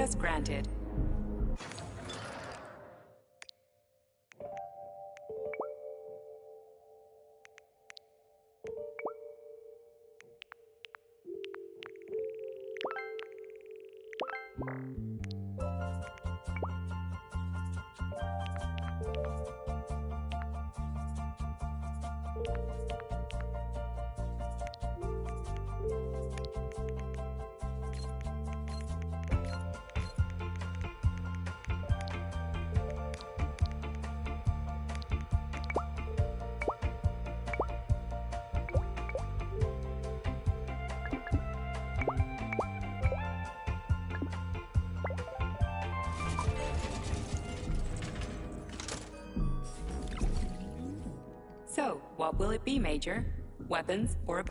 Access granted. So, what will it be, Major? Weapons or...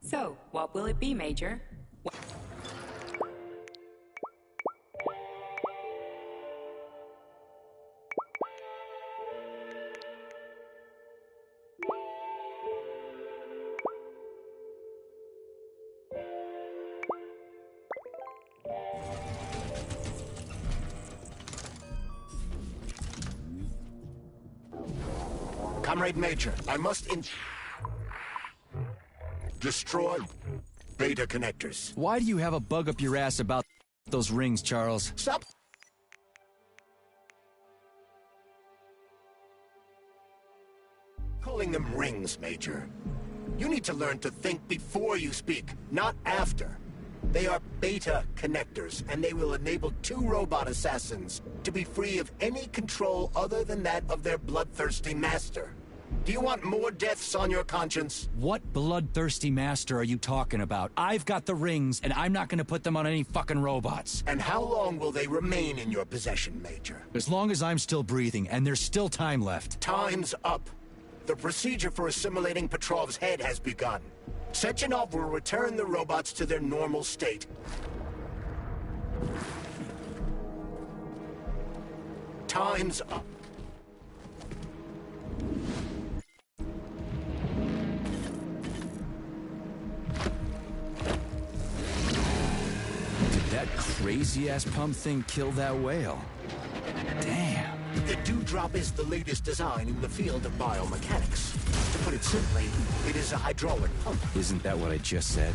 So, what will it be, Major? Comrade Major, I must destroy beta connectors. Why do you have a bug up your ass about those rings, Charles? Stop! Calling them rings, Major. You need to learn to think before you speak, not after. They are beta connectors, and they will enable 2 robot assassins to be free of any control other than that of their bloodthirsty master. Do you want more deaths on your conscience? What bloodthirsty master are you talking about? I've got the rings, and I'm not gonna put them on any fucking robots. And how long will they remain in your possession, Major? As long as I'm still breathing, and there's still time left. Time's up. The procedure for assimilating Petrov's head has begun. Sechenov will return the robots to their normal state. Time's up. Did that crazy-ass pump thing kill that whale? Damn. The Dewdrop is the latest design in the field of biomechanics. To put it simply, it is a hydraulic pump. Isn't that what I just said?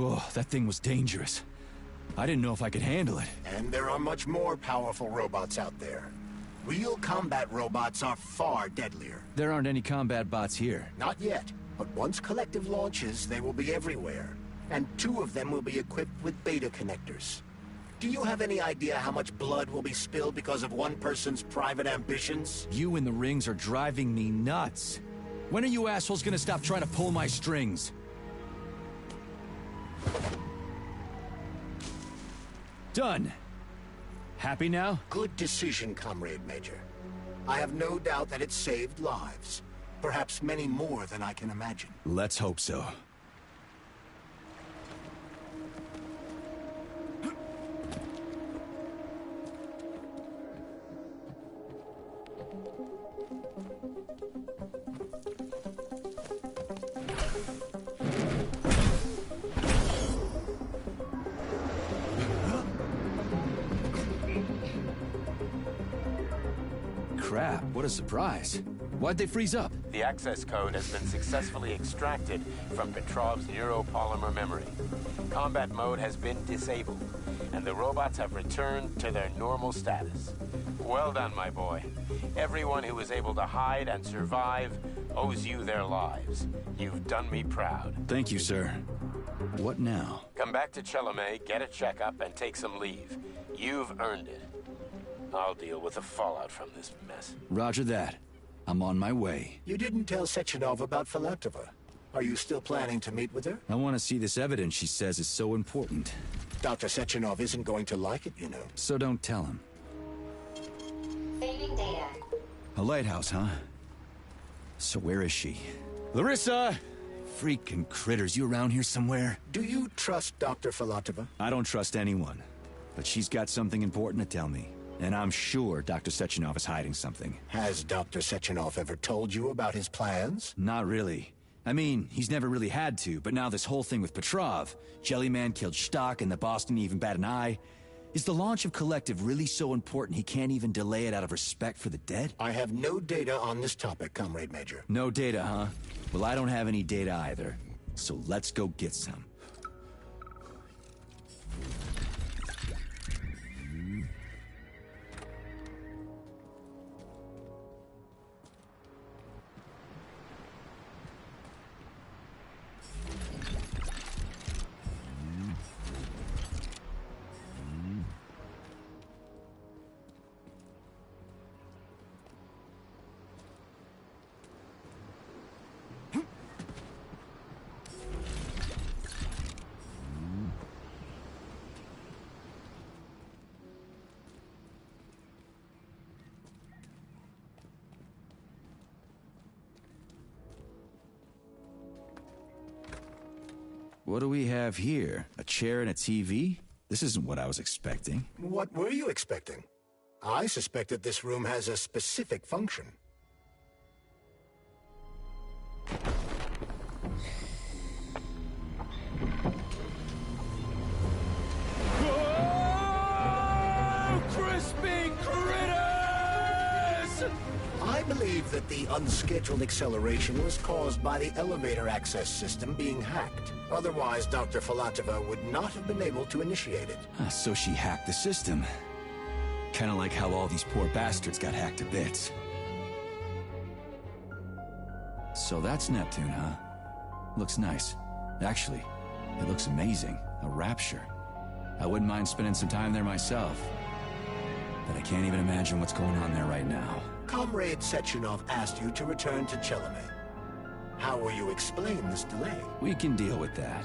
Whoa, that thing was dangerous. I didn't know if I could handle it. And there are much more powerful robots out there. Real combat robots are far deadlier. There aren't any combat bots here. Not yet, but once Collective launches, they will be everywhere. And 2 of them will be equipped with beta connectors. Do you have any idea how much blood will be spilled because of one person's private ambitions? You in the rings are driving me nuts. When are you assholes gonna stop trying to pull my strings? Done. Happy now? Good decision, Comrade Major. I have no doubt that it saved lives. Perhaps many more than I can imagine. Let's hope so. Crap, what a surprise. Why'd they freeze up? The access code has been successfully extracted from Petrov's neuropolymer memory. Combat mode has been disabled, and the robots have returned to their normal status. Well done, my boy. Everyone who was able to hide and survive owes you their lives. You've done me proud. Thank you, sir. What now? Come back to Chelome, get a checkup, and take some leave. You've earned it. I'll deal with the fallout from this mess. Roger that. I'm on my way. You didn't tell Sechenov about Filatova. Are you still planning to meet with her? I want to see this evidence she says is so important. Dr. Sechenov isn't going to like it, you know. So don't tell him. Saving data. A lighthouse, huh? So where is she? Larissa! Freaking critters, you around here somewhere? Do you trust Dr. Filatova? I don't trust anyone. But she's got something important to tell me. And I'm sure Dr. Sechenov is hiding something. Has Dr. Sechenov ever told you about his plans? Not really. I mean, he's never really had to, but now this whole thing with Petrov, Jellyman killed Stock and the boss didn't even bat an eye. Is the launch of Collective really so important he can't even delay it out of respect for the dead? I have no data on this topic, Comrade Major. No data, huh? Well, I don't have any data either. So let's go get some. What do we have here? A chair and a TV? This isn't what I was expecting. What were you expecting? I suspected this room has a specific function. Whoa! Crispy critters! I believe that the unscheduled acceleration was caused by the elevator access system being hacked. Otherwise, Dr. Filatova would not have been able to initiate it. So she hacked the system. Kinda like how all these poor bastards got hacked to bits. So that's Neptune, huh? Looks nice. Actually, it looks amazing. A rapture. I wouldn't mind spending some time there myself. But I can't even imagine what's going on there right now. Comrade Sechenov asked you to return to Chelome. How will you explain this delay? We can deal with that.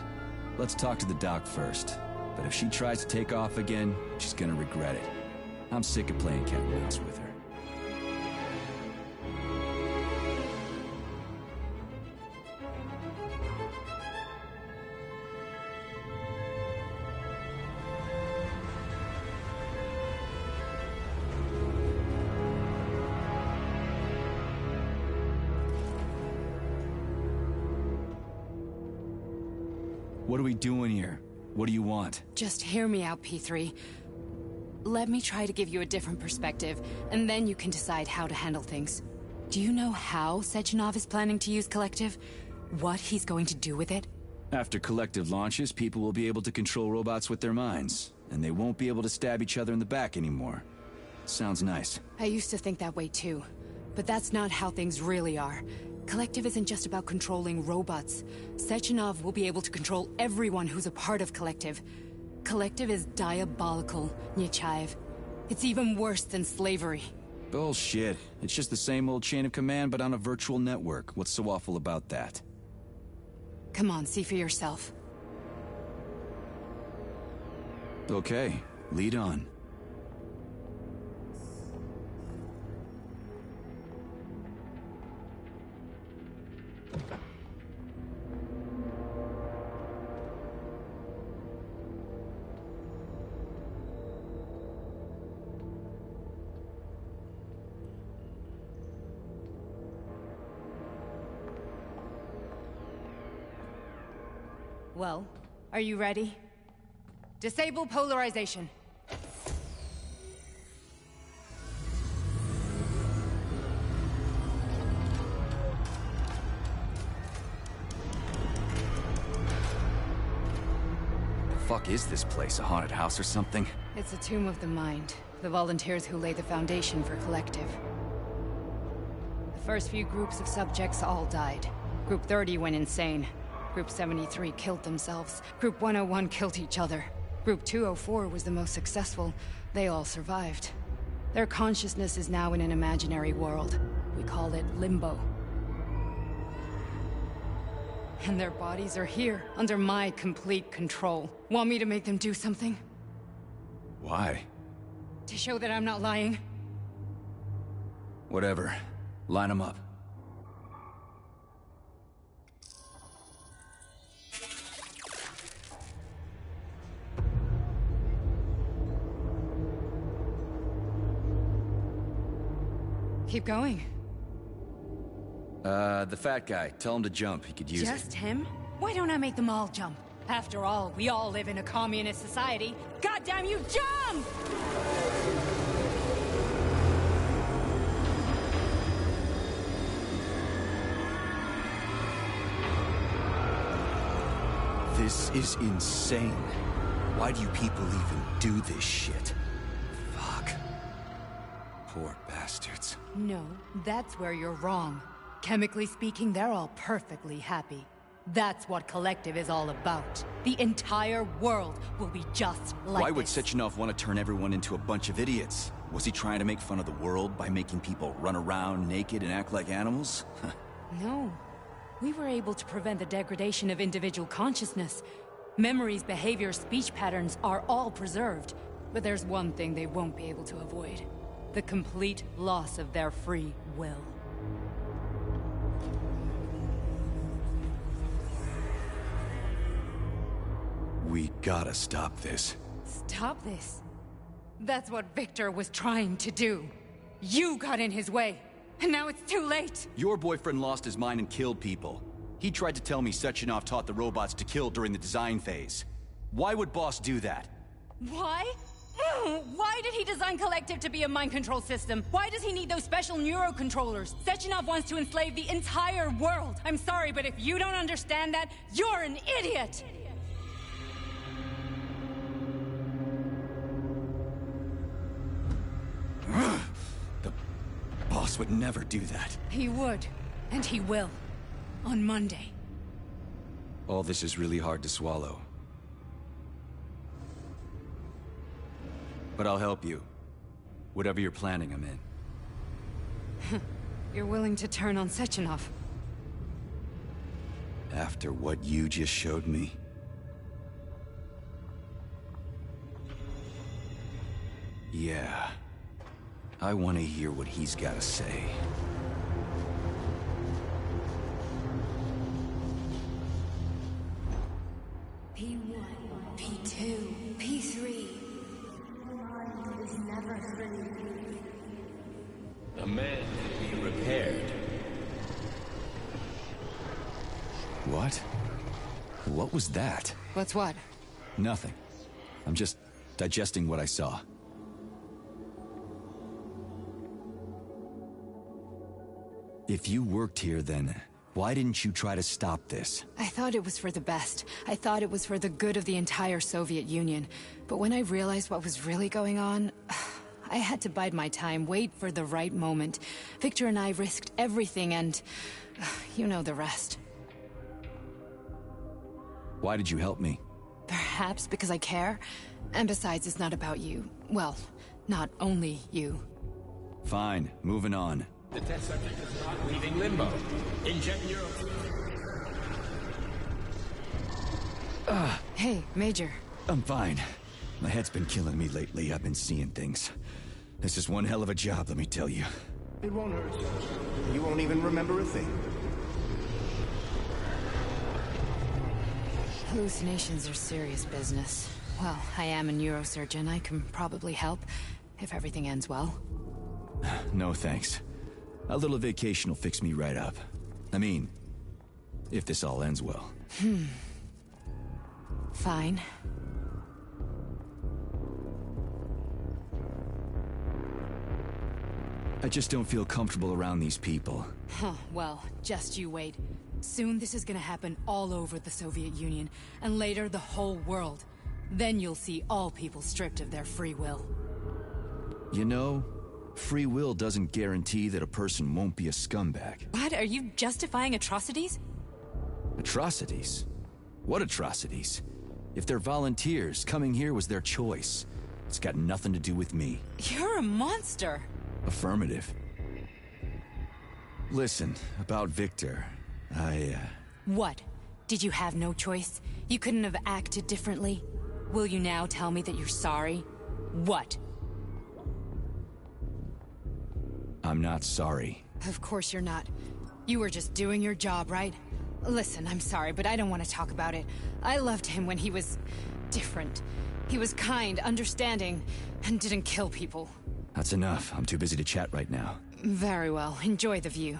Let's talk to the doc first. But if she tries to take off again, she's gonna regret it. I'm sick of playing cat and mouse with her. What are we doing here? What do you want? Just hear me out, P3. Let me try to give you a different perspective, and then you can decide how to handle things. Do you know how Sechenov is planning to use Collective? What he's going to do with it? After Collective launches, people will be able to control robots with their minds, and they won't be able to stab each other in the back anymore. Sounds nice. I used to think that way too, but that's not how things really are. Collective isn't just about controlling robots. Sechenov will be able to control everyone who's a part of Collective. Collective is diabolical, Nechayev. It's even worse than slavery. Bullshit. It's just the same old chain of command, but on a virtual network. What's so awful about that? Come on, see for yourself. Okay, lead on. Well, are you ready? Disable polarization. The fuck is this place? A haunted house or something? It's a tomb of the mind. The volunteers who lay the foundation for Collective. The first few groups of subjects all died. Group 30 went insane. Group 73 killed themselves. Group 101 killed each other. Group 204 was the most successful. They all survived. Their consciousness is now in an imaginary world. We call it Limbo. And their bodies are here, under my complete control. Want me to make them do something? Why? To show that I'm not lying? Whatever. Line them up. Keep going. The fat guy. Tell him to jump. He could use it. Just him? Why don't I make them all jump? After all, we all live in a communist society. Goddamn you, jump! This is insane. Why do you people even do this shit? Fuck. Poor bastards. No, that's where you're wrong. Chemically speaking, they're all perfectly happy. That's what Collective is all about. The entire world will be just like Why would this. Sechenov want to turn everyone into a bunch of idiots? Was he trying to make fun of the world by making people run around naked and act like animals? No. We were able to prevent the degradation of individual consciousness. Memories, behaviors, speech patterns are all preserved. But there's one thing they won't be able to avoid. The complete loss of their free will. We gotta stop this. Stop this. That's what Victor was trying to do. You got in his way, and now it's too late. Your boyfriend lost his mind and killed people. He tried to tell me Sechenov taught the robots to kill during the design phase. Why would Boss do that? Why? Why did he design Collective to be a mind control system? Why does he need those special neurocontrollers? Sechenov wants to enslave the entire world. I'm sorry, but if you don't understand that, you're an idiot! The boss would never do that. He would, and he will. On Monday. All this is really hard to swallow. But I'll help you. Whatever you're planning, I'm in. You're willing to turn on Sechenov? After what you just showed me? Yeah. I want to hear what he's got to say. P1, P2, P3. Is never free. A man can be repaired. What? What was that? What's what? Nothing. I'm just digesting what I saw. If you worked here, then Why didn't you try to stop this? I thought it was for the best. I thought it was for the good of the entire Soviet Union. But when I realized what was really going on, I had to bide my time, wait for the right moment. Victor and I risked everything and... you know the rest. Why did you help me? Perhaps because I care. And besides, it's not about you. Well, not only you. Fine, moving on. The test subject is not leaving limbo. Inject neuro... Hey, Major. I'm fine. My head's been killing me lately. I've been seeing things. This is one hell of a job, let me tell you. It won't hurt. You won't even remember a thing. Hallucinations are serious business. Well, I am a neurosurgeon. I can probably help, if everything ends well. No thanks. A little vacation will fix me right up. I mean, if this all ends well. Fine. I just don't feel comfortable around these people. Huh, well, just you wait. Soon this is gonna happen all over the Soviet Union, and later the whole world. Then you'll see all people stripped of their free will. You know, free will doesn't guarantee that a person won't be a scumbag. What? Are you justifying atrocities? Atrocities? What atrocities? If they're volunteers, coming here was their choice. It's got nothing to do with me. You're a monster! Affirmative. Listen, about Victor, What? Did you have no choice? You couldn't have acted differently? Will you now tell me that you're sorry? What? I'm not sorry. Of course you're not. You were just doing your job, right? Listen, I'm sorry, but I don't want to talk about it. I loved him when he was... different. He was kind, understanding, and didn't kill people. That's enough. I'm too busy to chat right now. Very well. Enjoy the view.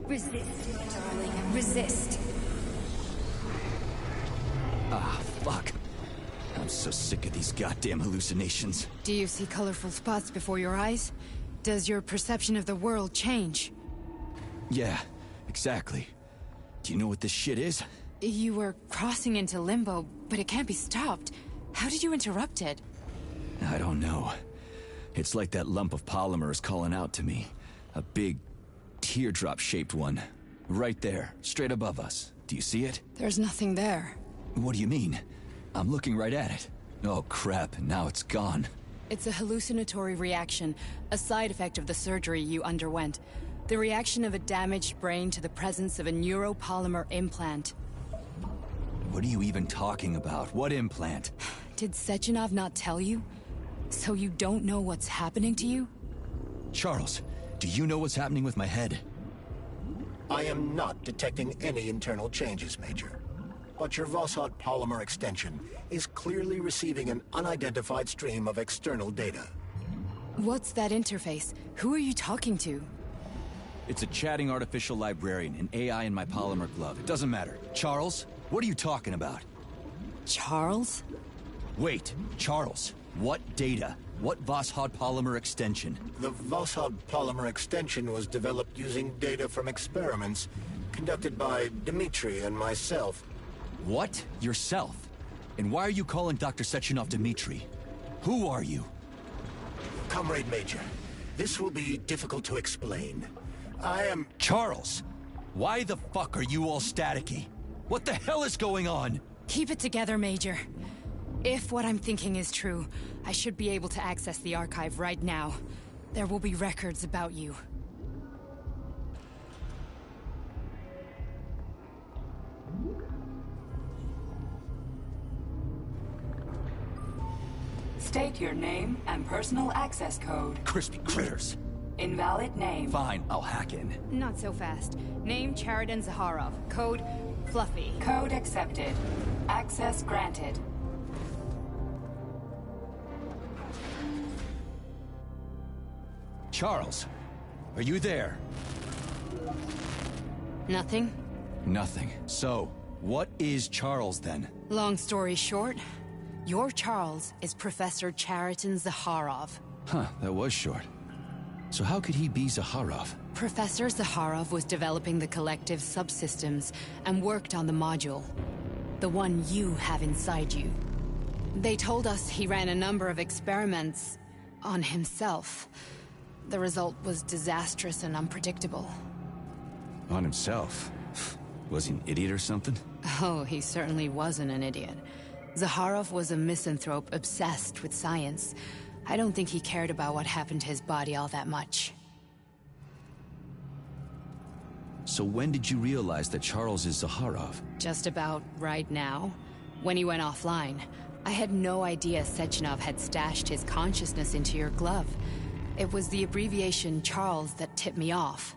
Resist, my darling. Resist. Ah, fuck. I'm so sick of these goddamn hallucinations. Do you see colorful spots before your eyes? Does your perception of the world change? Yeah, exactly. Do you know what this shit is? You were crossing into limbo, but it can't be stopped. How did you interrupt it? I don't know. It's like that lump of polymer is calling out to me. A big, teardrop-shaped one. Right there, straight above us. Do you see it? There's nothing there. What do you mean? I'm looking right at it. Oh crap, now it's gone. It's a hallucinatory reaction, a side effect of the surgery you underwent. The reaction of a damaged brain to the presence of a neuropolymer implant. What are you even talking about? What implant? Did Sechenov not tell you? So you don't know what's happening to you? Charles, do you know what's happening with my head? I am not detecting any internal changes, Major. But your Voshod polymer extension is clearly receiving an unidentified stream of external data. What's that interface? Who are you talking to? It's a chatting artificial librarian, an AI in my polymer glove. It doesn't matter. Charles, what are you talking about? Charles? Wait, Charles, what data? What Voshod polymer extension? The Voshod polymer extension was developed using data from experiments conducted by Dmitri and myself. What? Yourself? And why are you calling Dr. Sechenov Dmitri? Who are you? Comrade Major, this will be difficult to explain. I am... Charles! Why the fuck are you all staticky? What the hell is going on? Keep it together, Major. If what I'm thinking is true, I should be able to access the archive right now. There will be records about you. State your name and personal access code. Crispy critters. Invalid name. Fine, I'll hack in. Not so fast. Name Chariton Zaharov. Code Fluffy. Code accepted. Access granted. Charles, are you there? Nothing? Nothing. So, what is Charles then? Long story short, your Charles is Professor Chariton Zaharov. Huh, that was short. So how could he be Zaharov? Professor Zaharov was developing the collective subsystems and worked on the module. The one you have inside you. They told us he ran a number of experiments on himself. The result was disastrous and unpredictable. On himself? Was he an idiot or something? Oh, he certainly wasn't an idiot. Zaharov was a misanthrope obsessed with science. I don't think he cared about what happened to his body all that much. So when did you realize that Charles is Zaharov? Just about right now. When he went offline. I had no idea Sechenov had stashed his consciousness into your glove. It was the abbreviation Charles that tipped me off.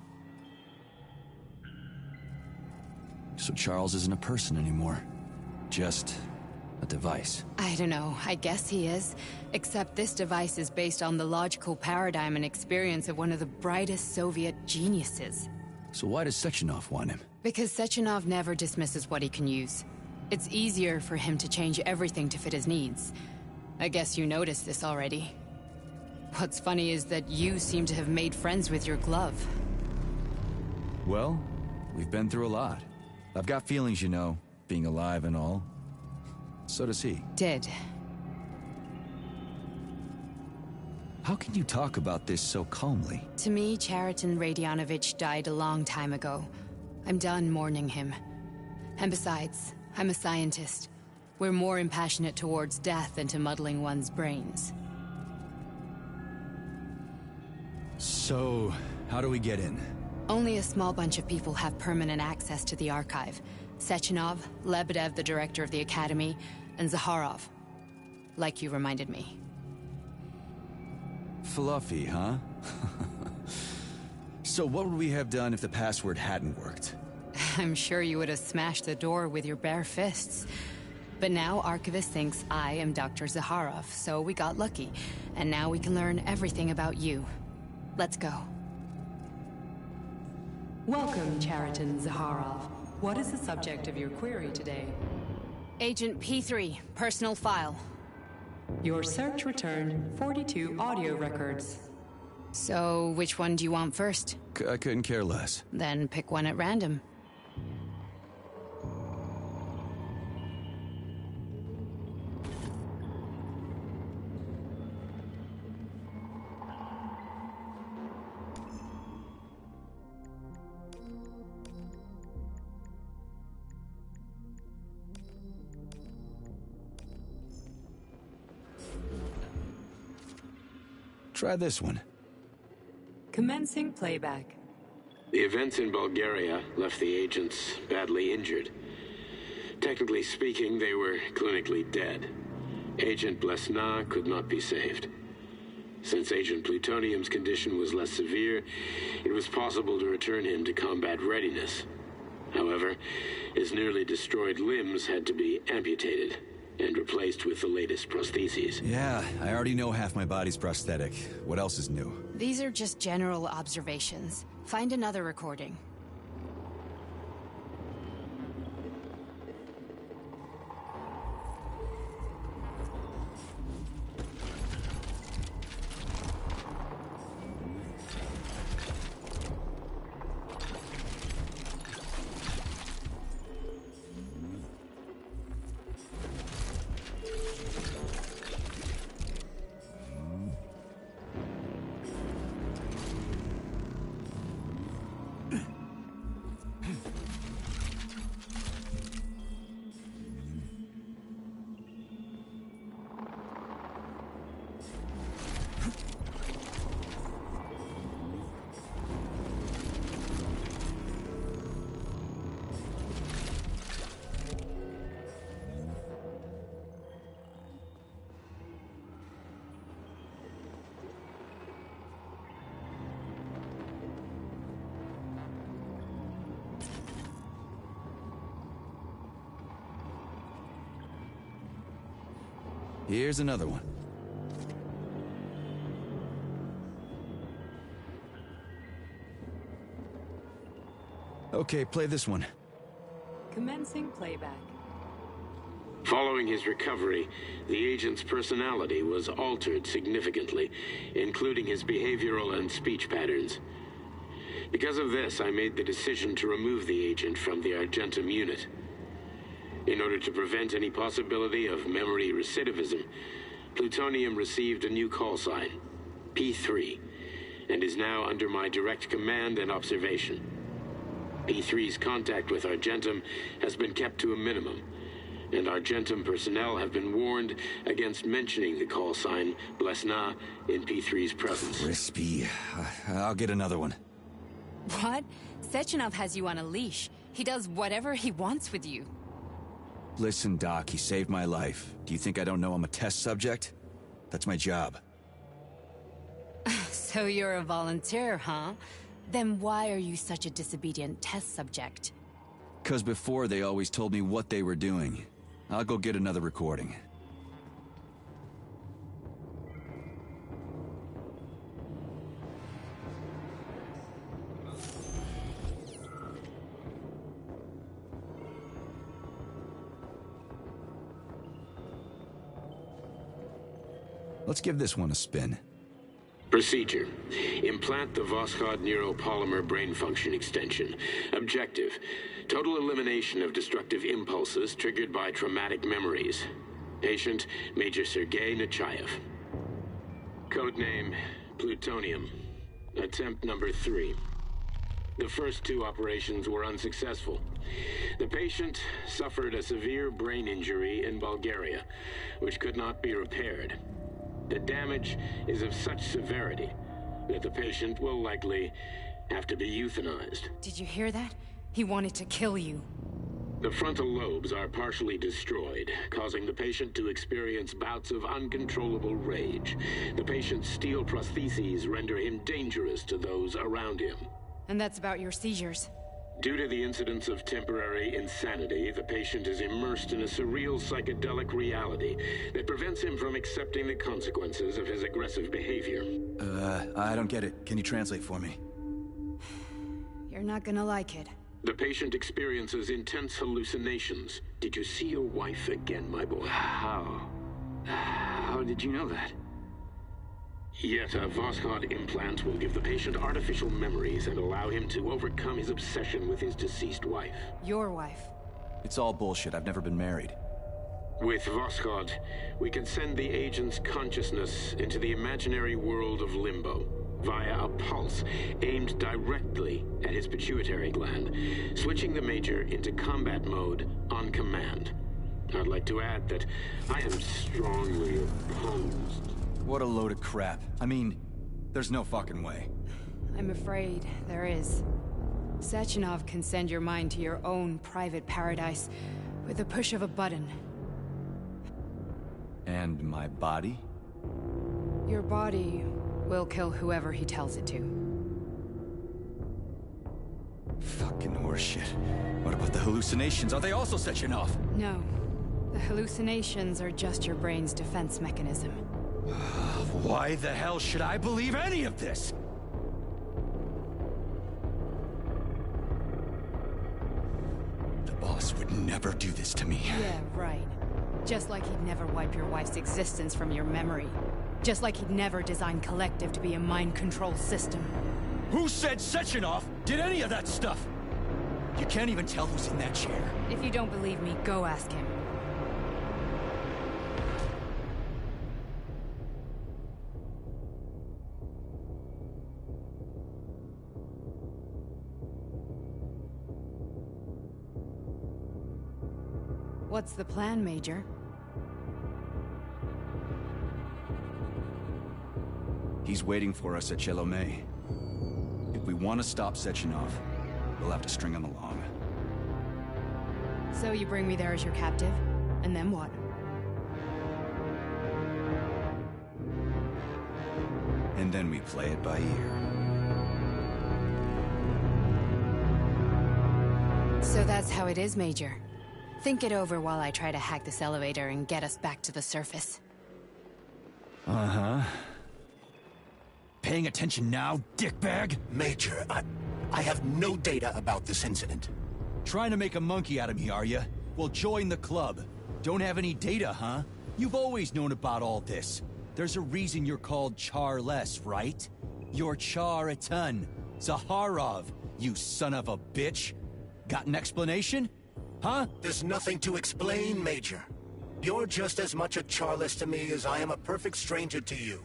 So Charles isn't a person anymore. Just a device. I don't know, I guess he is. Except this device is based on the logical paradigm and experience of one of the brightest Soviet geniuses. So why does Sechenov want him? Because Sechenov never dismisses what he can use. It's easier for him to change everything to fit his needs. I guess you noticed this already. What's funny is that you seem to have made friends with your glove. Well, we've been through a lot. I've got feelings, you know, being alive and all. So does he. Did. How can you talk about this so calmly? To me, Chariton Radionovich died a long time ago. I'm done mourning him. And besides, I'm a scientist. We're more impassionate towards death than to muddling one's brains. So, how do we get in? Only a small bunch of people have permanent access to the archive. Sechenov, Lebedev, the director of the Academy, and Zaharov. Like you reminded me. Fluffy, huh? So what would we have done if the password hadn't worked? I'm sure you would have smashed the door with your bare fists. But now Archivist thinks I am Dr. Zaharov, so we got lucky. And now we can learn everything about you. Let's go. Welcome, Chariton Zaharov. What is the subject of your query today? Agent P3, personal file. Your search returned 42 audio records. So, which one do you want first? I couldn't care less. Then pick one at random. Try this one. Commencing playback. The events in Bulgaria left the agents badly injured. Technically speaking, they were clinically dead. Agent Blesna could not be saved. Since Agent Plutonium's condition was less severe, it was possible to return him to combat readiness. However, his nearly destroyed limbs had to be amputated and replaced with the latest prostheses. Yeah, I already know half my body's prosthetic. What else is new? These are just general observations. Find another recording. Here's another one. Okay, play this one. Commencing playback. Following his recovery, the agent's personality was altered significantly, including his behavioral and speech patterns. Because of this, I made the decision to remove the agent from the Argentum unit. In order to prevent any possibility of memory recidivism, Plutonium received a new call sign, P3, and is now under my direct command and observation. P3's contact with Argentum has been kept to a minimum, and Argentum personnel have been warned against mentioning the call sign Blesna in P3's presence. Crispy. I'll get another one. What? Sechenov has you on a leash. He does whatever he wants with you. Listen, Doc, he saved my life. Do you think I don't know I'm a test subject? That's my job. So you're a volunteer, huh? Then why are you such a disobedient test subject? 'Cause before they always told me what they were doing. I'll go get another recording. Let's give this one a spin. Procedure. Implant the Voskhod neuropolymer brain function extension. Objective. Total elimination of destructive impulses triggered by traumatic memories. Patient, Major Sergei Nechayev. Codename, Plutonium. Attempt number 3. The first 2 operations were unsuccessful. The patient suffered a severe brain injury in Bulgaria, which could not be repaired. The damage is of such severity that the patient will likely have to be euthanized. Did you hear that? He wanted to kill you. The frontal lobes are partially destroyed, causing the patient to experience bouts of uncontrollable rage. The patient's steel prostheses render him dangerous to those around him. And that's about your seizures. Due to the incidence of temporary insanity, the patient is immersed in a surreal psychedelic reality that prevents him from accepting the consequences of his aggressive behavior. I don't get it. Can you translate for me? You're not gonna like it. The patient experiences intense hallucinations. Did you see your wife again, my boy? How did you know that? Yet a Voskhod implant will give the patient artificial memories and allow him to overcome his obsession with his deceased wife. Your wife. It's all bullshit. I've never been married. With Voskhod, we can send the agent's consciousness into the imaginary world of limbo via a pulse aimed directly at his pituitary gland, switching the Major into combat mode on command. I'd like to add that I am strongly opposed. What a load of crap. I mean, there's no fucking way. I'm afraid there is. Sechenov can send your mind to your own private paradise with a push of a button. And my body? Your body will kill whoever he tells it to. Fucking horseshit. What about the hallucinations? Are they also Sechenov? No. The hallucinations are just your brain's defense mechanism. Why the hell should I believe any of this? The boss would never do this to me. Yeah, right. Just like he'd never wipe your wife's existence from your memory. Just like he'd never design Collective to be a mind control system. Who said Sechenov did any of that stuff? You can't even tell who's in that chair. If you don't believe me, go ask him. What's the plan, Major? He's waiting for us at Chelomey. If we want to stop Sechenov, we'll have to string him along. So you bring me there as your captive? And then what? And then we play it by ear. So that's how it is, Major. Think it over while I try to hack this elevator and get us back to the surface. Uh-huh. Paying attention now, dickbag? Major, I have no data about this incident. Trying to make a monkey out of me, are you? Well, join the club. Don't have any data, huh? You've always known about all this. There's a reason you're called Charless, right? You're Char-a-ton. Zaharov, you son of a bitch. Got an explanation? Huh? There's nothing to explain, Major. You're just as much a Charless to me as I am a perfect stranger to you.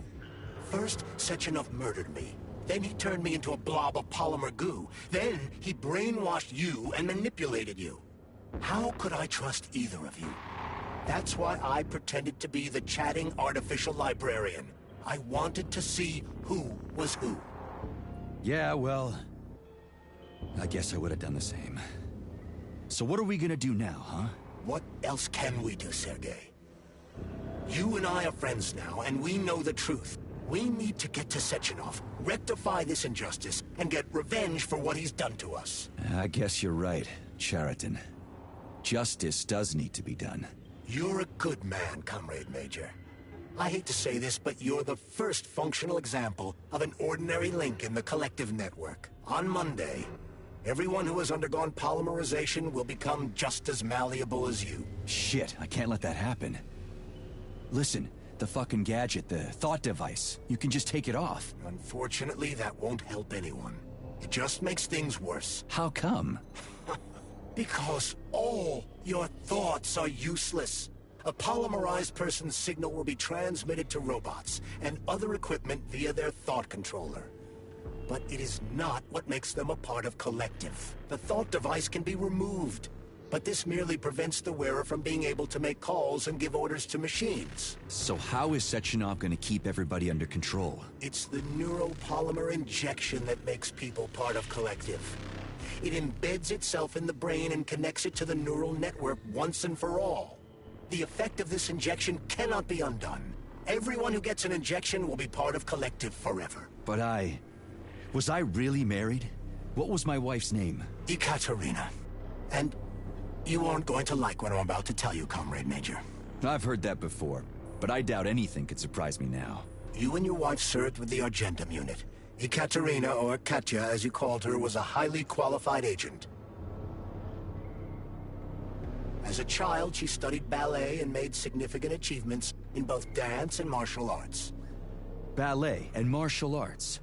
First, Sechenov murdered me. Then he turned me into a blob of polymer goo. Then he brainwashed you and manipulated you. How could I trust either of you? That's why I pretended to be the chatting artificial librarian. I wanted to see who was who. Yeah, well, I guess I would have done the same. So what are we gonna do now, huh? What else can we do, Sergei? You and I are friends now, and we know the truth. We need to get to Sechenov, rectify this injustice, and get revenge for what he's done to us. I guess you're right, Chariton. Justice does need to be done. You're a good man, Comrade Major. I hate to say this, but you're the first functional example of an ordinary link in the collective network. On Monday, everyone who has undergone polymerization will become just as malleable as you. Shit, I can't let that happen. Listen, the fucking gadget, the thought device, you can just take it off. Unfortunately, that won't help anyone. It just makes things worse. How come? Because all your thoughts are useless. A polymerized person's signal will be transmitted to robots and other equipment via their thought controller. But it is not what makes them a part of collective. The thought device can be removed, but this merely prevents the wearer from being able to make calls and give orders to machines. So how is Sechenov gonna keep everybody under control? It's the neuropolymer injection that makes people part of collective. It embeds itself in the brain and connects it to the neural network once and for all. The effect of this injection cannot be undone. Everyone who gets an injection will be part of collective forever. But was I really married? What was my wife's name? Ekaterina. And you aren't going to like what I'm about to tell you, Comrade Major. I've heard that before, but I doubt anything could surprise me now. You and your wife served with the Argentum unit. Ekaterina, or Katya as you called her, was a highly qualified agent. As a child, she studied ballet and made significant achievements in both dance and martial arts. Ballet and martial arts?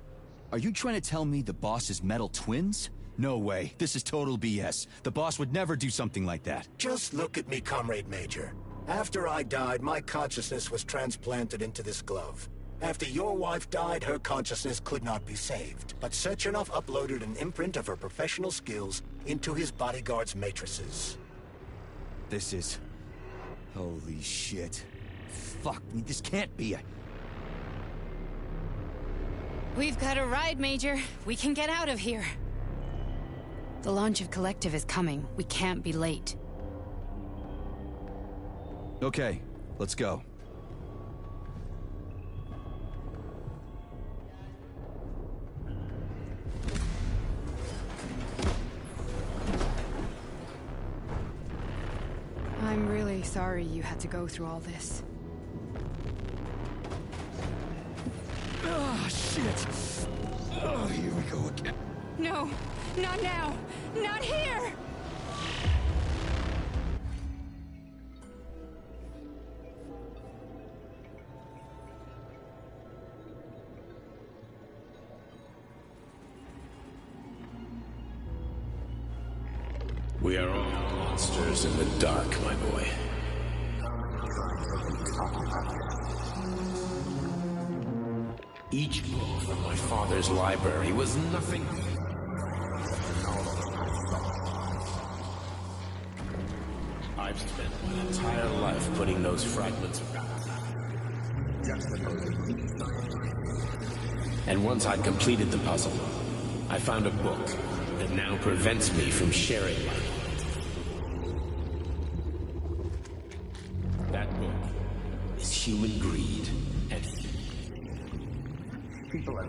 Are you trying to tell me the boss is metal twins? No way. This is total BS. The boss would never do something like that. Just look at me, Comrade Major. After I died, my consciousness was transplanted into this glove. After your wife died, her consciousness could not be saved. But Sechenov uploaded an imprint of her professional skills into his bodyguard's matrices. This is... holy shit. Fuck me, this can't be a... We've got a ride, Major. We can get out of here. The launch of Collective is coming. We can't be late. Okay, let's go. I'm really sorry you had to go through all this. Oh, shit! Oh, here we go again. No, not now! Not here! We are all monsters in the dark, my boy. Each book from my father's library was nothing. I've spent my entire life putting those fragments back. And once I'd completed the puzzle, I found a book that now prevents me from sharing my life. That book is human greed and people are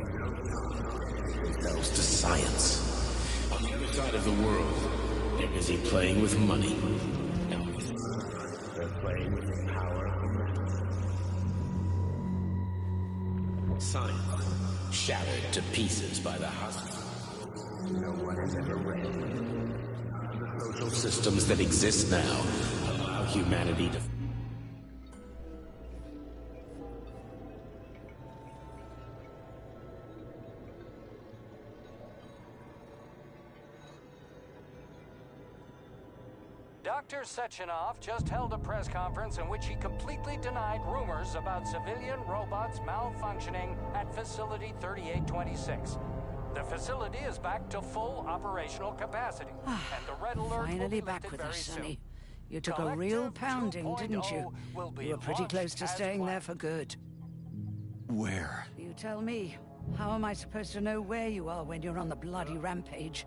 themselves to science. On the other side of the world, they're busy playing with money. They're playing with power. science, shattered to pieces by the hustle. No one has ever read. The social systems that exist now allow humanity to... Dr. Sechenov just held a press conference in which he completely denied rumors about civilian robots malfunctioning at Facility 3826. The facility is back to full operational capacity, and the red alert Finally will be back lifted with very us, soon. Sonny. You took a Collective real pounding, didn't you? 2.0 will be You were pretty launched close to as staying there planned. for good. Where? You tell me. How am I supposed to know where you are when you're on the bloody rampage?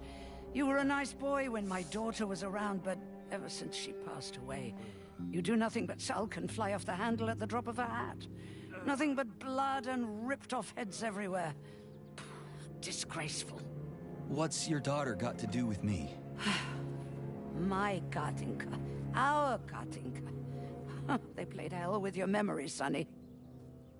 You were a nice boy when my daughter was around, but ever since she passed away, you do nothing but sulk and fly off the handle at the drop of a hat. Nothing but blood and ripped off heads everywhere. Disgraceful. What's your daughter got to do with me? My Katinka. Our Katinka. They played hell with your memory, Sonny.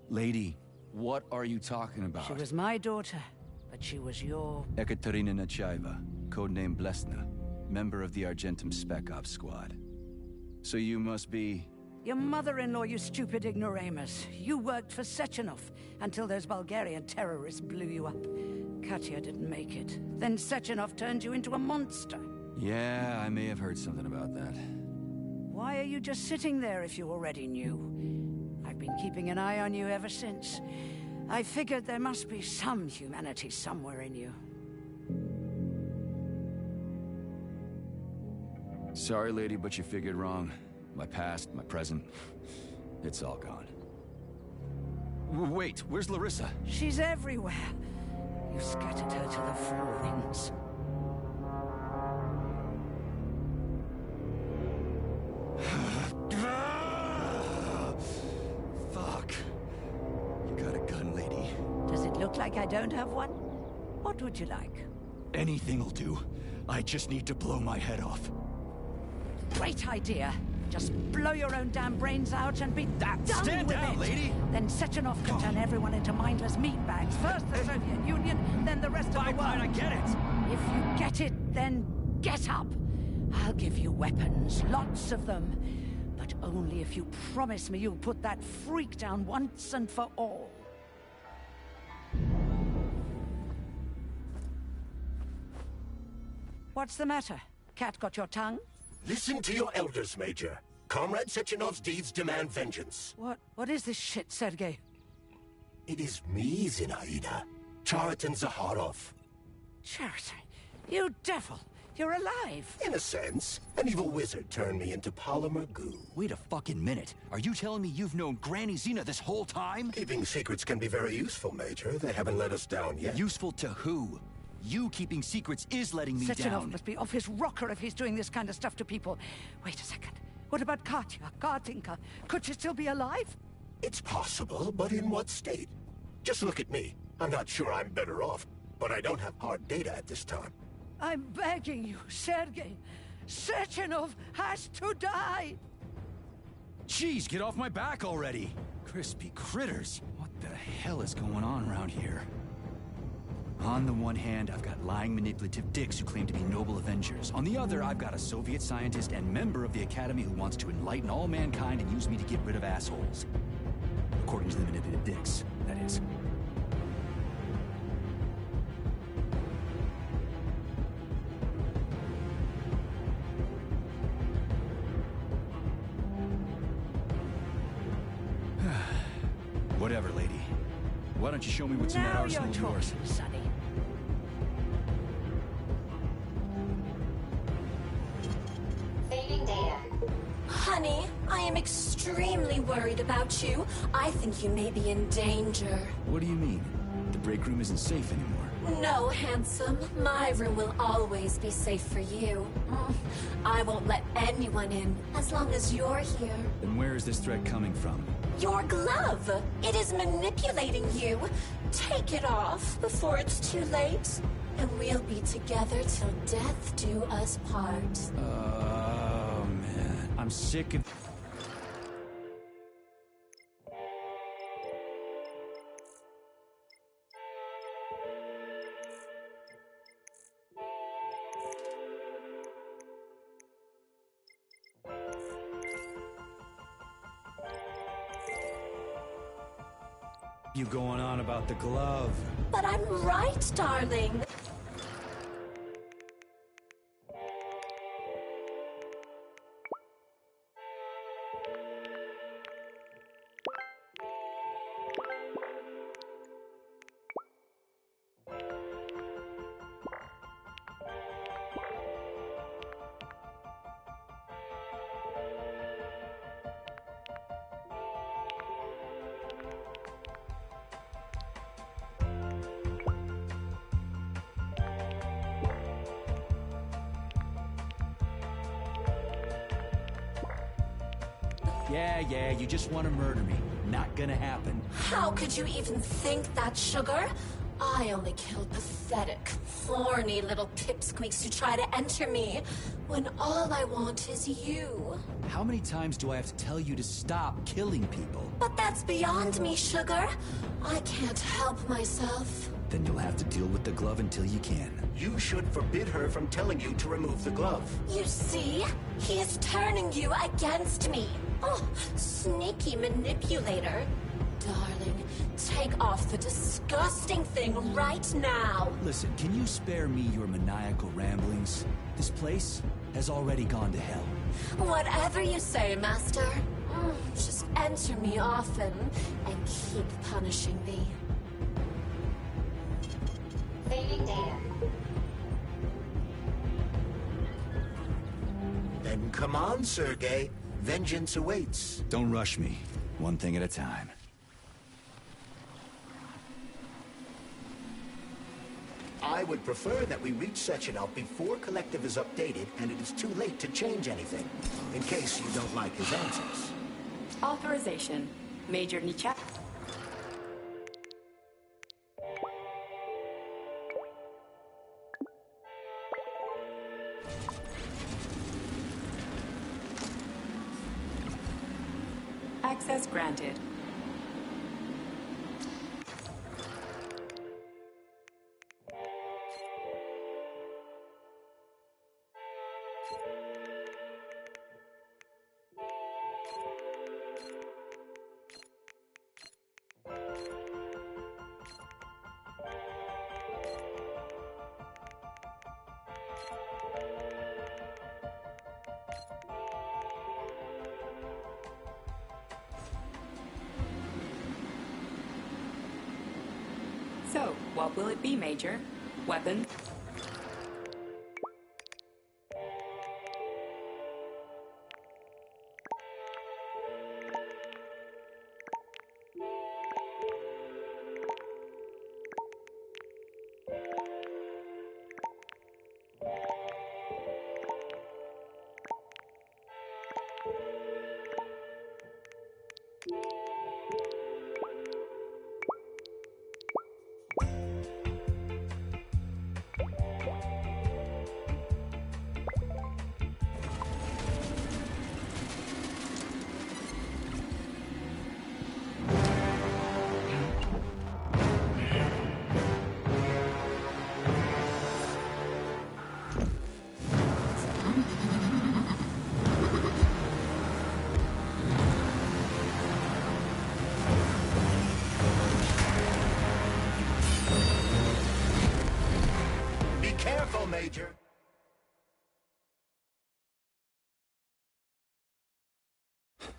Lady, what are you talking about? She was my daughter, but she was your... Ekaterina Nechaeva, codename Blesna, member of the Argentum Spec Ops squad. So you must be... Your mother-in-law, you stupid ignoramus. You worked for Sechenov until those Bulgarian terrorists blew you up. Katya didn't make it. Then Sechenov turned you into a monster. Yeah, I may have heard something about that. Why are you just sitting there if you already knew? I've been keeping an eye on you ever since. I figured there must be some humanity somewhere in you. Sorry, lady, but you figured wrong. My past, my present, it's all gone. Wait, where's Larissa? She's everywhere. You scattered her to the four winds. Fuck. You got a gun, lady. Does it look like I don't have one? What would you like? Anything'll do. I just need to blow my head off. Great idea. Just blow your own damn brains out and be done Stand with down, it. lady! Then Sechenov can turn everyone into mindless meatbags. First the Soviet Union, then the rest of the world. Fine, I get it. If you get it, then get up. I'll give you weapons, lots of them. But only if you promise me you'll put that freak down once and for all. What's the matter? Cat got your tongue? Listen to your elders, Major. Comrade Sechenov's deeds demand vengeance. What is this shit, Sergei? It is me, Zinaida. Chariton Zaharov. Chariton, you devil! You're alive! In a sense, an evil wizard turned me into polymer goo. Wait a fucking minute. Are you telling me you've known Granny Xena this whole time? Keeping secrets can be very useful, Major. They haven't let us down yet. Useful to who? You keeping secrets is letting me Sechenov down. must be off his rocker if he's doing this kind of stuff to people. Wait a second. What about Katya, Katinka? Could she still be alive? It's possible, but in what state? Just look at me. I'm not sure I'm better off, but I don't have hard data at this time. I'm begging you, Sergei. Sechenov has to die! Jeez, get off my back already! Crispy critters. What the hell is going on around here? On the one hand, I've got lying, manipulative dicks who claim to be noble avengers. On the other, I've got a Soviet scientist and member of the Academy who wants to enlighten all mankind and use me to get rid of assholes. According to the manipulative dicks, that is. Whatever, lady. Why don't you show me what's in that Now arsenal you're of yours? talking, Sonny. Saving data. Honey, I am extremely worried about you. I think you may be in danger. What do you mean? The break room isn't safe anymore. No, handsome. My room will always be safe for you. I won't let anyone in as long as you're here. Then where is this threat coming from? Your glove! It is manipulating you. Take it off before it's too late, and we'll be together till death do us part. Oh, man. I'm sick of... You going on about the glove? But I'm right, darling. Yeah, you just want to murder me. Not gonna happen. How could you even think that, Sugar? I only kill pathetic, horny little pipsqueaks who try to enter me, when all I want is you. How many times do I have to tell you to stop killing people? But that's beyond me, Sugar. I can't help myself. Then you'll have to deal with the glove until you can. You should forbid her from telling you to remove the glove. You see? He is turning you against me. Oh, sneaky manipulator. Darling, take off the disgusting thing right now. Listen, can you spare me your maniacal ramblings? This place has already gone to hell. Whatever you say, Master. Just enter me often and keep punishing me. Saving data. Then come on, Sergei. Vengeance awaits. Don't rush me. One thing at a time. I would prefer that we reach Sechenov before Collective is updated and it is too late to change anything, in case you don't like his answers. Authorization. Major Nichak. Access granted. So, what will it be, Major? Weapon? Major.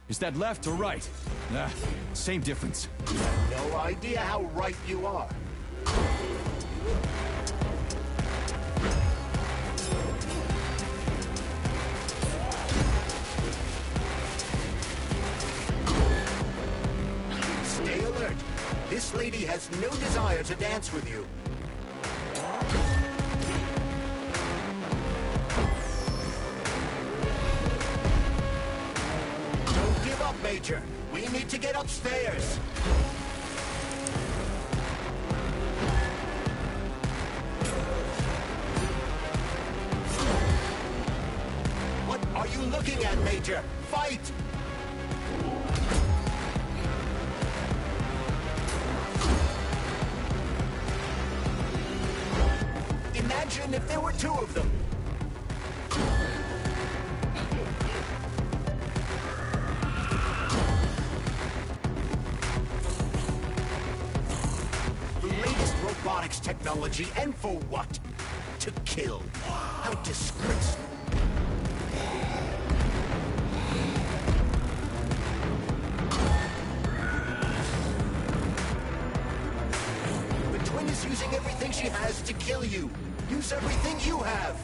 Is that left or right? Same difference. You have no idea how right you are. Stay alert. This lady has no desire to dance with you. Major, we need to get upstairs. What are you looking at, Major? Fight! Imagine if there were two of them. The latest robotics technology, and for what? To kill. How disgraceful. The twin is using everything she has to kill you. Use everything you have.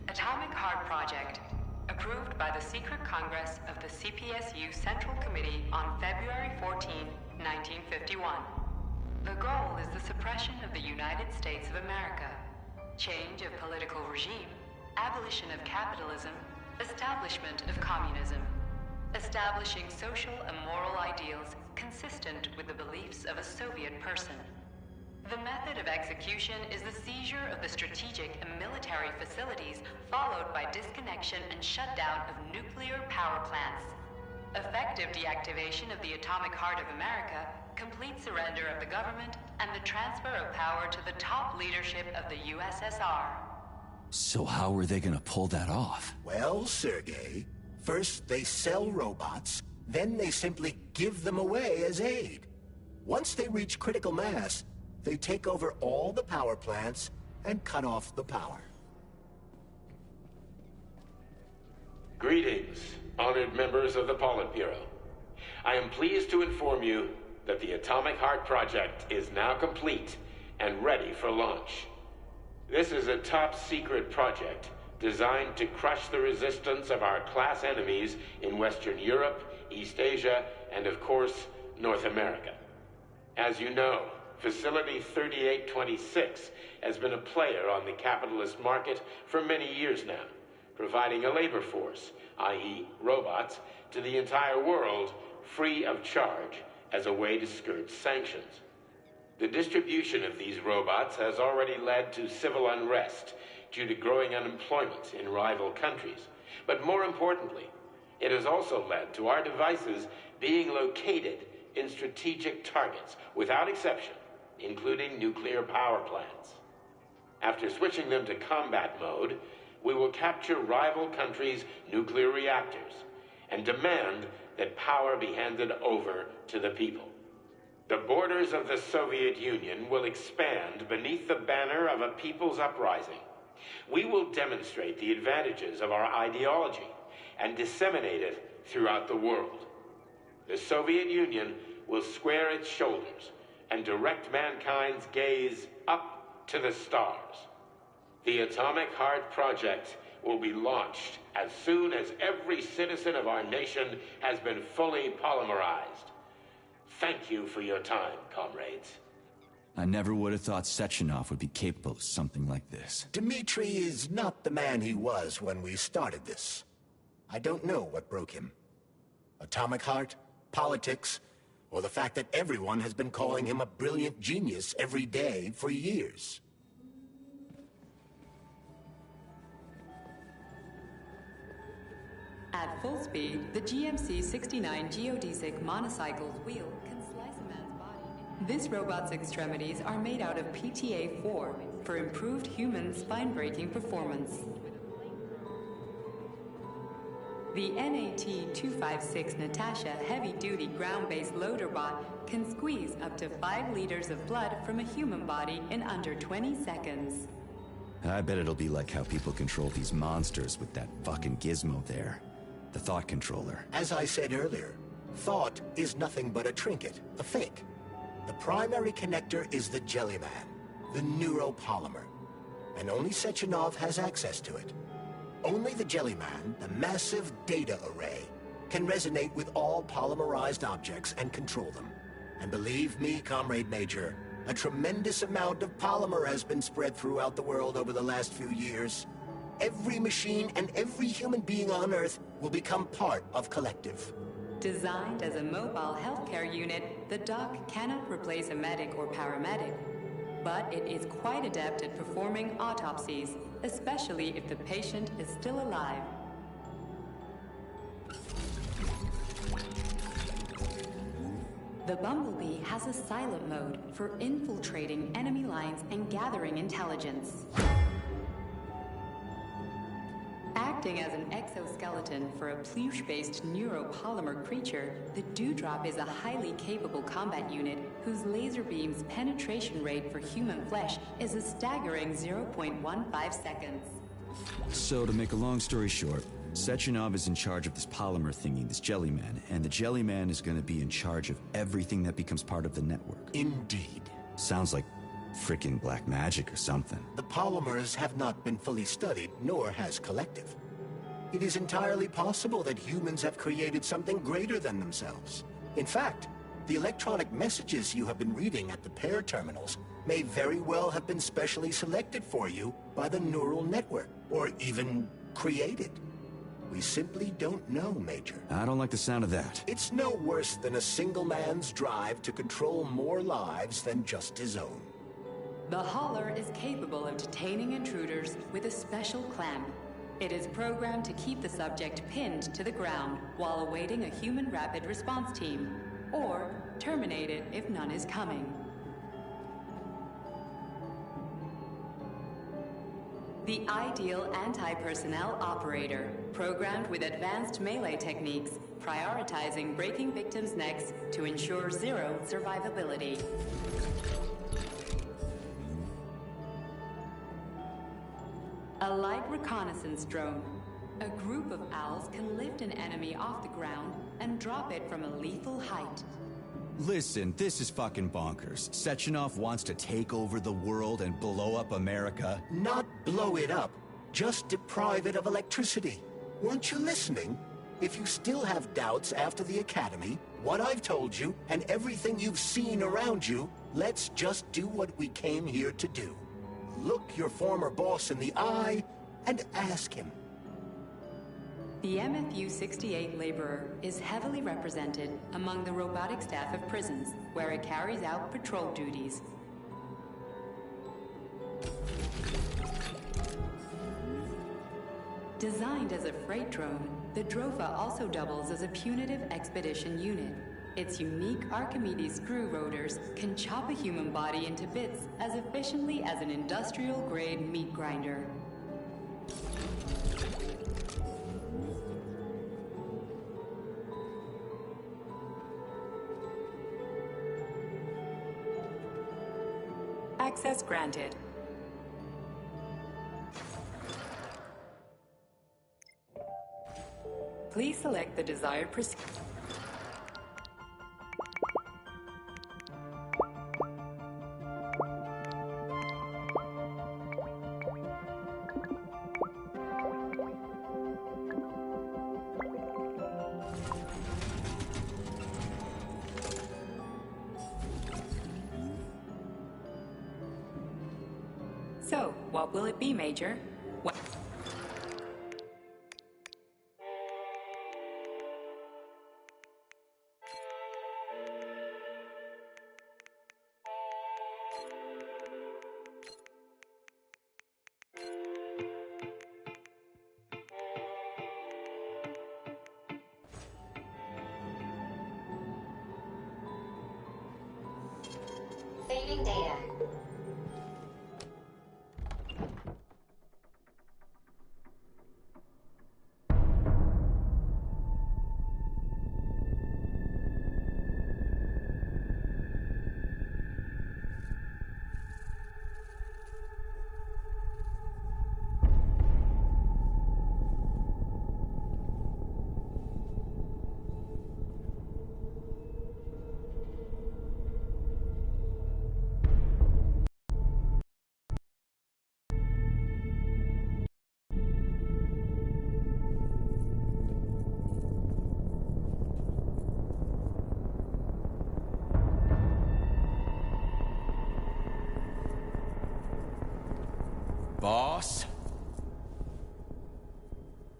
Atomic Heart Project, approved by the Secret Congress of the CPSU Central Committee on February 14, 1951. The goal is the suppression of the United States of America, change of political regime, abolition of capitalism, establishment of communism, establishing social and moral ideals consistent with the beliefs of a Soviet person. The method of execution is the seizure of the strategic and military facilities, followed by disconnection and shutdown of nuclear power plants. Effective deactivation of the Atomic Heart of America, complete surrender of the government, and the transfer of power to the top leadership of the USSR. So how are they gonna pull that off? Well, Sergei, first they sell robots, then they simply give them away as aid. Once they reach critical mass, they take over all the power plants and cut off the power. Greetings, honored members of the Politburo. I am pleased to inform you that the Atomic Heart Project is now complete and ready for launch. This is a top-secret project designed to crush the resistance of our class enemies in Western Europe, East Asia, and of course, North America. As you know, Facility 3826 has been a player on the capitalist market for many years now, providing a labor force, i.e. robots, to the entire world free of charge as a way to skirt sanctions. The distribution of these robots has already led to civil unrest due to growing unemployment in rival countries. But more importantly, it has also led to our devices being located in strategic targets, without exception, including nuclear power plants. After switching them to combat mode, we will capture rival countries' nuclear reactors and demand that power be handed over to the people. The borders of the Soviet Union will expand beneath the banner of a people's uprising. We will demonstrate the advantages of our ideology and disseminate it throughout the world. The Soviet Union will square its shoulders and direct mankind's gaze up to the stars. The Atomic Heart Project will be launched as soon as every citizen of our nation has been fully polymerized. Thank you for your time, comrades. I never would have thought Sechenov would be capable of something like this. Dmitri is not the man he was when we started this. I don't know what broke him. Atomic heart, politics, or the fact that everyone has been calling him a brilliant genius every day for years. At full speed, the GMC-69 geodesic monocycle's wheel can slice a man's body. This robot's extremities are made out of PTA-4 for improved human spine-breaking performance. The NAT-256 Natasha heavy-duty ground-based loader bot can squeeze up to 5 liters of blood from a human body in under 20 seconds. I bet it'll be like how people control these monsters with that fucking gizmo there. The thought controller. As I said earlier, thought is nothing but a trinket, a fake. The primary connector is the Jellyman, the neuropolymer. And only Sechenov has access to it. Only the Jellyman, the massive data array, can resonate with all polymerized objects and control them. And believe me, Comrade Major, a tremendous amount of polymer has been spread throughout the world over the last few years. Every machine and every human being on Earth will become part of Collective. Designed as a mobile healthcare unit, the doc cannot replace a medic or paramedic. But it is quite adept at performing autopsies, especially if the patient is still alive. The Bumblebee has a silent mode for infiltrating enemy lines and gathering intelligence. Acting as an exoskeleton for a pluche-based neuropolymer creature, the Dewdrop is a highly capable combat unit whose laser beam's penetration rate for human flesh is a staggering 0.15 seconds. So, to make a long story short, Sechenov is in charge of this polymer thingy, this Jellyman, and the Jellyman is going to be in charge of everything that becomes part of the network. Indeed. Sounds like frickin' black magic or something. The polymers have not been fully studied, nor has Collective. It is entirely possible that humans have created something greater than themselves. In fact, the electronic messages you have been reading at the pair terminals may very well have been specially selected for you by the neural network, or even created. We simply don't know, Major. I don't like the sound of that. It's no worse than a single man's drive to control more lives than just his own. The Hauler is capable of detaining intruders with a special clamp. It is programmed to keep the subject pinned to the ground while awaiting a human rapid response team, or terminate it if none is coming. The ideal anti-personnel operator, programmed with advanced melee techniques, prioritizing breaking victims' necks to ensure zero survivability. A light reconnaissance drone. A group of owls can lift an enemy off the ground and drop it from a lethal height. Listen, this is fucking bonkers. Sechenov wants to take over the world and blow up America. Not blow it up, just deprive it of electricity. Weren't you listening? If you still have doubts after the Academy, what I've told you, and everything you've seen around you, let's just do what we came here to do. Look your former boss in the eye and ask him. The MFU-68 laborer is heavily represented among the robotic staff of prisons, where it carries out patrol duties. Designed as a freight drone, the Drofa also doubles as a punitive expedition unit. Its unique Archimedes screw rotors can chop a human body into bits as efficiently as an industrial-grade meat grinder. Access granted. Please select the desired procedure. So, what will it be, Major? What? Saving data. Boss?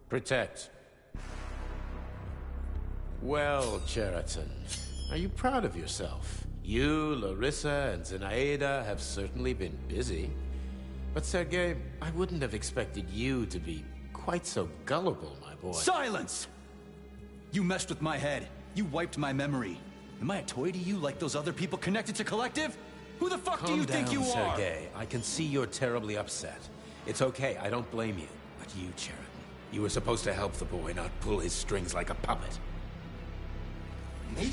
Protect. Well, Cheriton, are you proud of yourself? You, Larissa, and Zenaida have certainly been busy. But Sergei, I wouldn't have expected you to be quite so gullible, my boy. Silence! You messed with my head. You wiped my memory. Am I a toy to you like those other people connected to Collective? Who the fuck do you think you are? Sergei. I can see you're terribly upset. It's okay, I don't blame you. But you, Cheriton, you were supposed to help the boy, not pull his strings like a puppet. Me?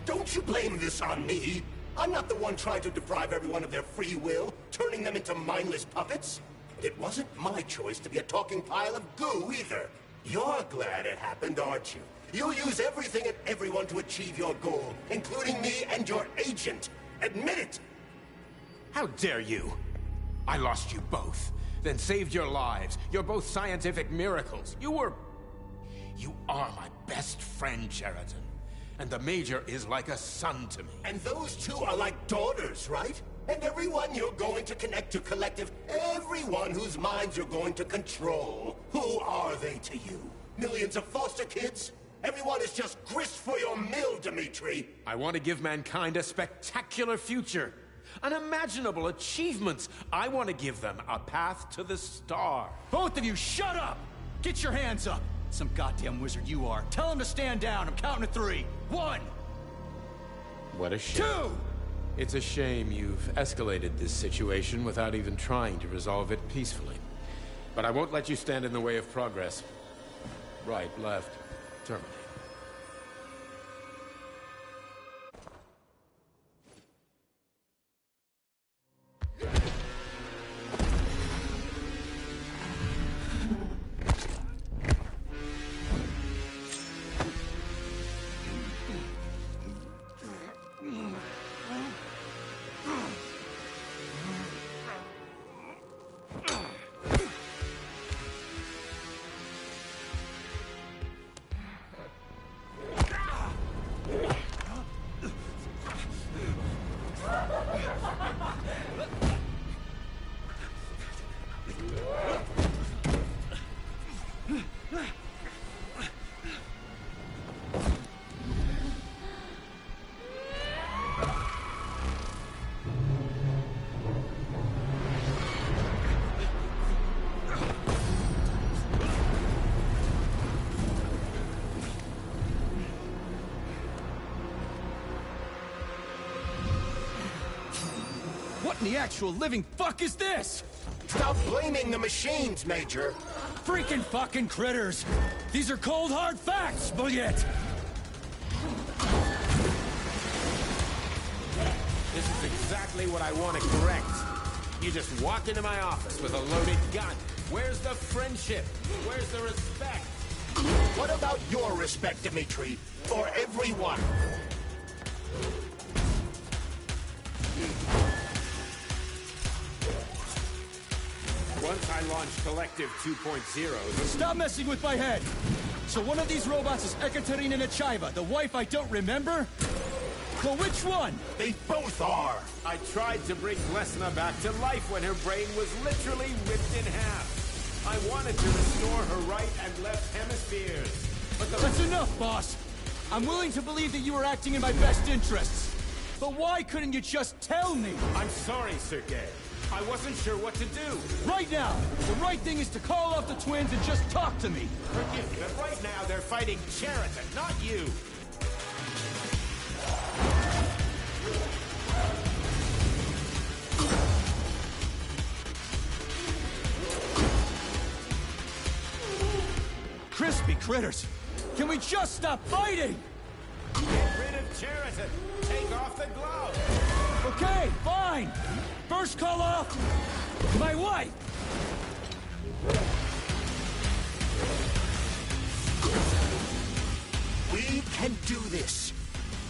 Don't you blame this on me? I'm not the one trying to deprive everyone of their free will, turning them into mindless puppets. And it wasn't my choice to be a talking pile of goo, either. You're glad it happened, aren't you? You'll use everything and everyone to achieve your goal, including me and your agent. Admit it! How dare you? I lost you both, then saved your lives. You're both scientific miracles. You are my best friend, Cheriton. And the Major is like a son to me. And those two are like daughters, right? And everyone you're going to connect to Collective, everyone whose minds you're going to control. Who are they to you? Millions of foster kids? Everyone is just grist for your mill, Dimitri. I want to give mankind a spectacular future. Unimaginable achievements. I want to give them a path to the star. Both of you, shut up! Get your hands up! Some goddamn wizard you are. Tell him to stand down. I'm counting to 3. 1! What a shame. 2! It's a shame you've escalated this situation without even trying to resolve it peacefully. But I won't let you stand in the way of progress. Right, left, terminate. What in the actual living fuck is this? Stop blaming the machines, Major. Freaking fucking critters! These are cold, hard facts, Bullet! This is exactly what I want to correct. You just walked into my office with a loaded gun. Where's the friendship? Where's the respect? What about your respect, Dimitri? For everyone? Once I launched Collective 2.0... Stop messing with my head! So one of these robots is Ekaterina Nechaeva, the wife I don't remember? Well, which one? They both are! I tried to bring Lesna back to life when her brain was literally ripped in half. I wanted to restore her right and left hemispheres. But That's enough, boss! I'm willing to believe that you were acting in my best interests. But why couldn't you just tell me? I'm sorry, Sergei. I wasn't sure what to do. Right now, the right thing is to call off the twins and just talk to me. Forgive me, but right now they're fighting Cheriton, not you. Crispy critters! Can we just stop fighting? Get rid of Cheriton. Take off the glove. Okay, fine. First call off my wife. We can do this.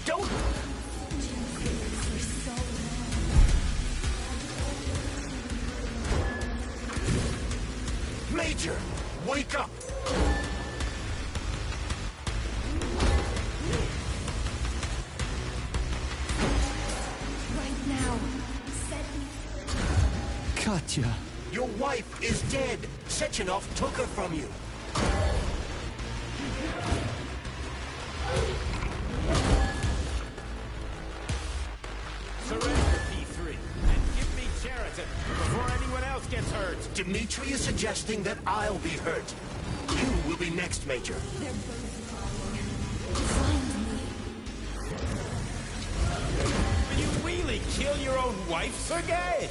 Don't... Major, wake up! Right now. Katya. Your wife is dead. Sechenov took her from you. Surrender, P3, and give me Cheriton before anyone else gets hurt. Dmitri is suggesting that I'll be hurt. You will be next, Major. Will you really kill your own wife, Sergei?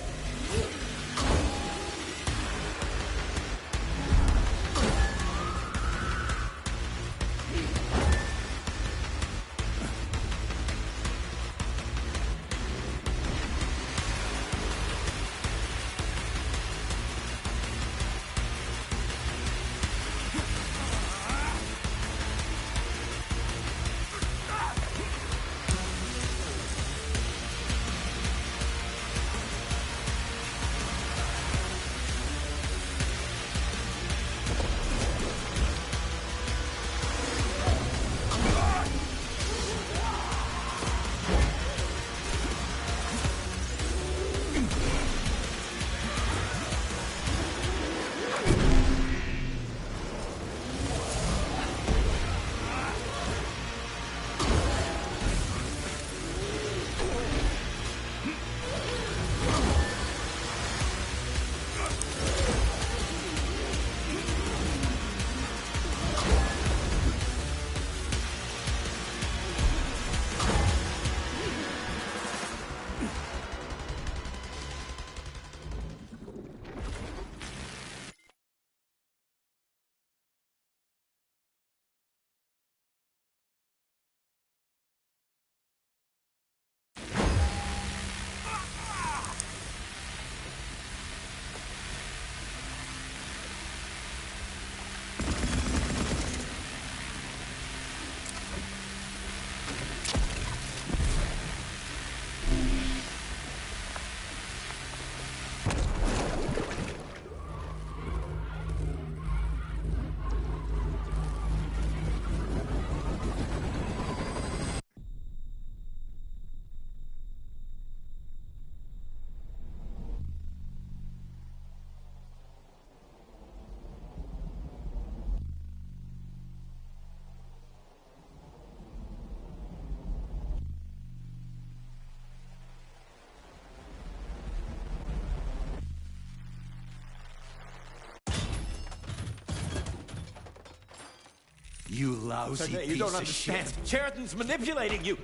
You lousy Sergei, you piece don't of understand. shit. Cheriton's manipulating you.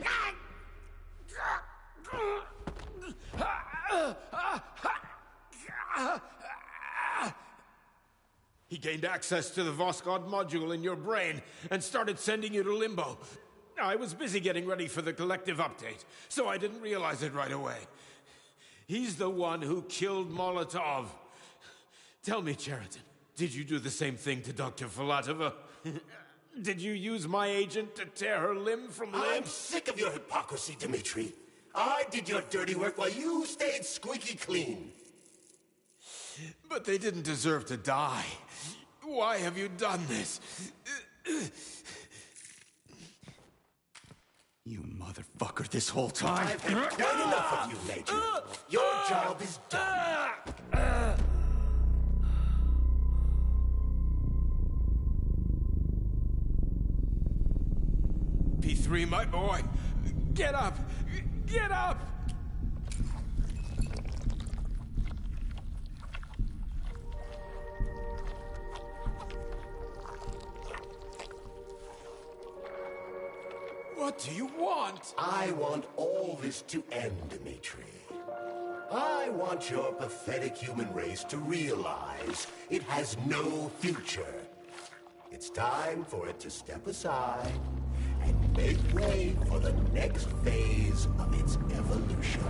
He gained access to the Voskhod module in your brain and started sending you to Limbo. I was busy getting ready for the collective update, so I didn't realize it right away. He's the one who killed Molotov. Tell me, Cheriton, did you do the same thing to Dr. Filatova? Did you use my agent to tear her limb from limb? I'm sick of your hypocrisy, Dmitri. I did your dirty work while you stayed squeaky clean. But they didn't deserve to die. Why have you done this? You motherfucker this whole time! I've had quite enough of you, Major. Your job is done. P3, my boy! Get up! Get up! What do you want? I want all this to end, Dimitri. I want your pathetic human race to realize it has no future. It's time for it to step aside and make way for the next phase of its evolution.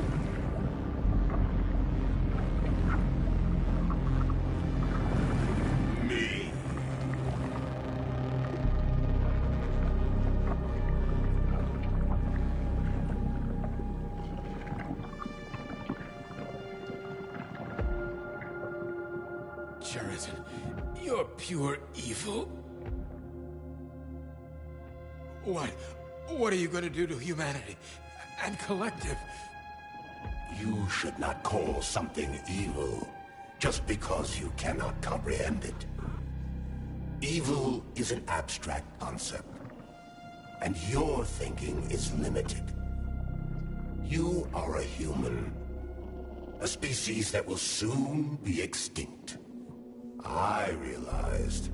Me. Sheraton, you're pure evil. What are you going to do to humanity and collective? You should not call something evil just because you cannot comprehend it. Evil is an abstract concept, and your thinking is limited. You are a human, a species that will soon be extinct. I realized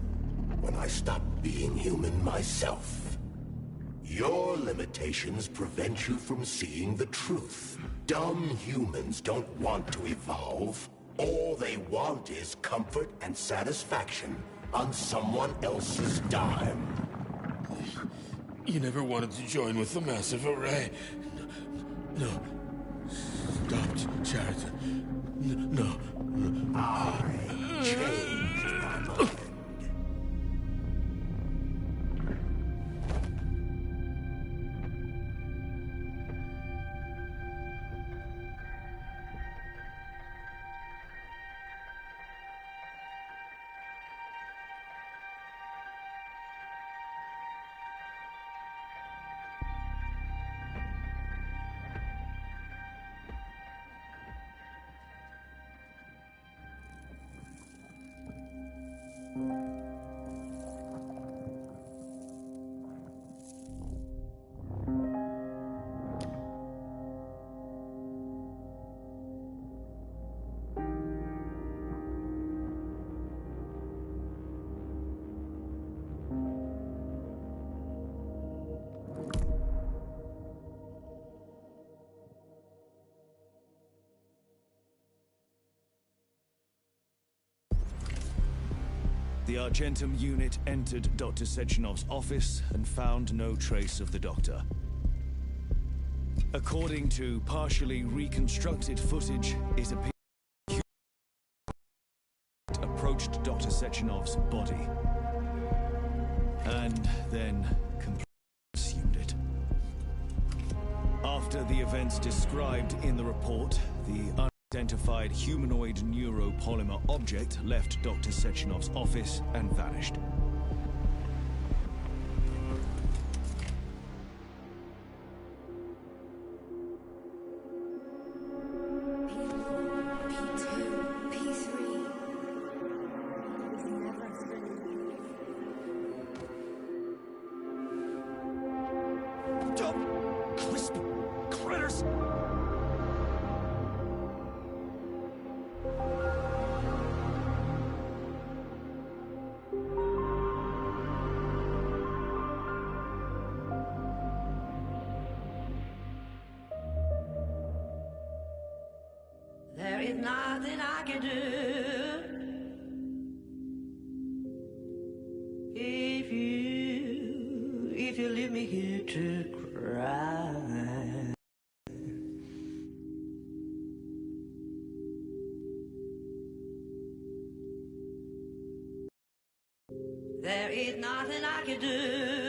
when I stopped being human myself. Your limitations prevent you from seeing the truth. Dumb humans don't want to evolve. All they want is comfort and satisfaction on someone else's dime. You never wanted to join with the massive array. No. Stop, Sheraton. No. I changed my mind. The Argentum unit entered Dr. Sechenov's office and found no trace of the doctor. According to partially reconstructed footage, it appears approached Dr. Sechenov's body and then completely consumed it. After the events described in the report, the unidentified humanoid neuropolymer object left Dr. Sechenov's office and vanished. Crispy critters! There is nothing I can do if you leave me here to cry. There is nothing I can do